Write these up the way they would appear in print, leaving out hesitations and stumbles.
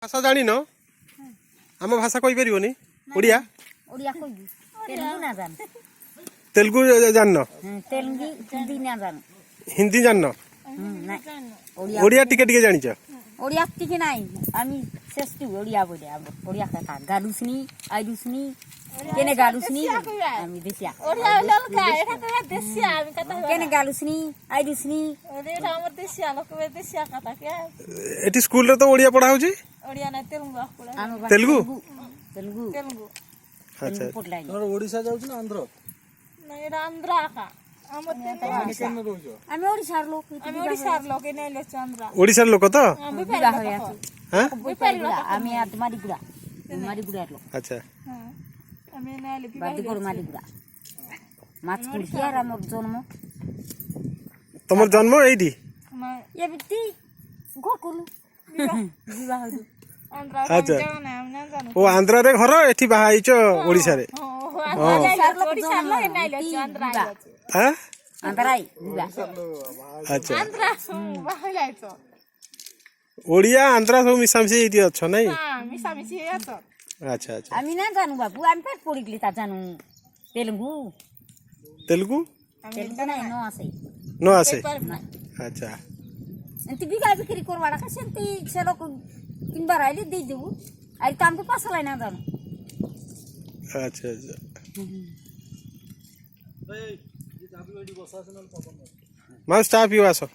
भाषा जानी न आम भाषा कहि परिबोनी ओडिया ओडिया कोई तेलुगु ना जान तेलुगु जान तेलुगु हिंदी ना जान हिंदी जान ओडिया ओडिया टिके टिके जानिछ ओडिया टिके नाही आमी सेस्टि ओडिया बोले ओडिया का गाडुसनी आइडुसनी केने गाडुसनी आमी देसिया ओडिया ललका एटा के देसिया आमी कता केने गाडुसनी आइडुसनी ओडिया हमर देसिया लोक देसिया कता के एटी स्कूल रे तो ओडिया पढा होची ओडिया ना तेलुगु पढा तेलुगु तेलुगु तेलुगु अच्छा पडलाई तोर ओडिशा जाउछ ना आंध्र ना एटा आंध्रा का हमर तेलुगु आमी ओडिसा लोक आमी ओडिसा लोक नै ले चंद्रा ओडिसा लोक तो आमी बिवाह होया हां बोइपारिगुडा आमी आदमारिगुडा मारिगुडा लो अच्छा आमी नै ले बादी कोर मारिगुडा माछ कुलसिया रामर जन्म तमर जन्म एडी ये बिती गोकुल बिवाह हो आंध्रा अच्छा। जाना हम ना जानो ओ आंध्रा रे घर एठी बाहाइछ ओडिसा रे ओडिसा लोक नै ले चंद्रा हां अंतराई बिवाह अच्छा आंध्रा बाहिलाइछो ओडिया आंध्रा सब मिसामसी एठी अछ नै हां मिसामिसी यातो अच्छा अच्छा आमी ना जानु बाबू आमी पेट पडिगली ता जानु तेलुगु तेलुगु तेलुगु नाही नो आसे न आसे नाही अच्छा अंति बिगा बिक्री करवाडा का सेंती से लोक तीन बार आइले दे देऊ आई काम के पास लाई ना जानु अच्छा अच्छा माउस चा पियो आसो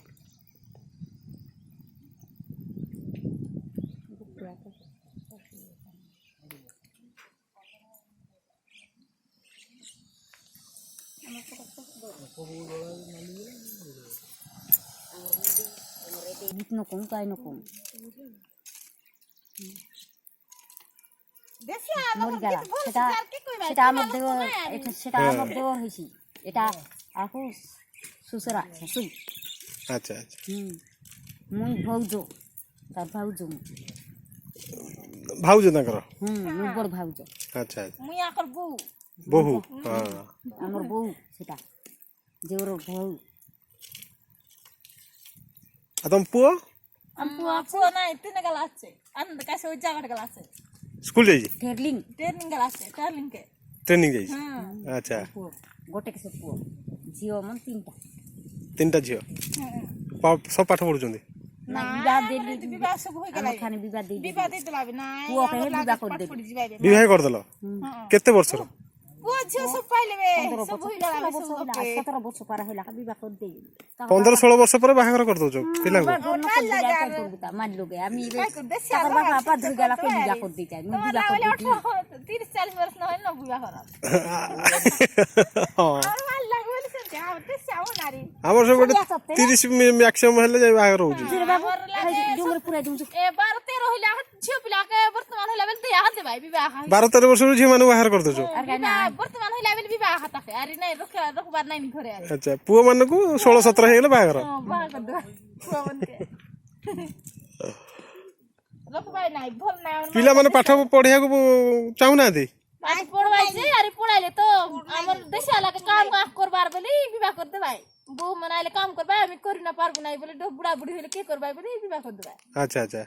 git no kom kai no kom Desia মরি গেলা সেটা সেটা আমার দেও এটা সেটা আমার দেও হইছি এটা আকু সুসরা শাশু अच्छा अच्छा মুই ভাউজো তার ভাউজো भाउज ताकर মুই বড় ভাউজো अच्छा अच्छा মুই আকর বউ बहु हां আমার বউ সেটা জেওর বউ आ तुम पुओ আপু নাই তিন গেল আছে আনন্দ কাছে ওই জায়গাটা গেল আছে स्कूल जाई ঠেরলিং ট্রেনিং গেল আছে ট্রেনিং কে ट्रेनिंग जाई হ্যাঁ अच्छा পুଅ গোটে কে পুଅ ঝিও মন তিনটা तीनटा झियो सब पाठ पढुचंदी না বিবাহ দেলি বিবাহ সব হই গেল আমার খানে বিবাহ দেলি বিবাহ দিতে লাভ নাই পুଅ কে বিবাহ করে দেলি विवाह कर दलो केते वर्ष रो পুଅ ঝিও সব পাইলে বে সব হই গেল 17 বছর পার হইলা বিবাহ করে দেলি 15 16 वर्ष पर बाहागर कर दोजो पिला को মান লোকে আমি তার বাবা আপা ধরে গেলা কে বিবাহ করে দিই আমি বিবাহ করে দিই 30 40 বছর না হইল না বিবাহ করা আর ভাল লাগে বলছেন যে আমাদের সাও নারী हमर सब 30 मैक्सिमम हेले जाई बाहागर होजी জুরে বাবু জুমরে পুরা দিমু এ 12 13 হইলে আর ঝিও পিলাকে বর্তমান হইলে বেল দিয়া হাতে ভাই বিবাহ 12 13 वर्ष रो झियो माने बाहागर कर दोजो আর গায় না বর্তমান হইলে বেল বিবাহ হাতাকে আর নাই রখবার নাই ঘরে আর अच्छा पुओ माने को 16 17 हेले बाहागर বাহ কর দে পুଅ বনকে রখবাই নাই ভল নাই पिला माने पाठ पढिया को चाहू ना दे পাঠ পড়বাই যে আরে পড়াইলে তো আমার দেশে আলাকে কাম করবার বলি বিবাহ করতে ভাই বউ মনাইলে কাম করবা আমি করি না পারবো না বলে বুড়া বুড়ি হইলে কে করবাই বলি বিবাহ করতে ভাই अच्छा अच्छा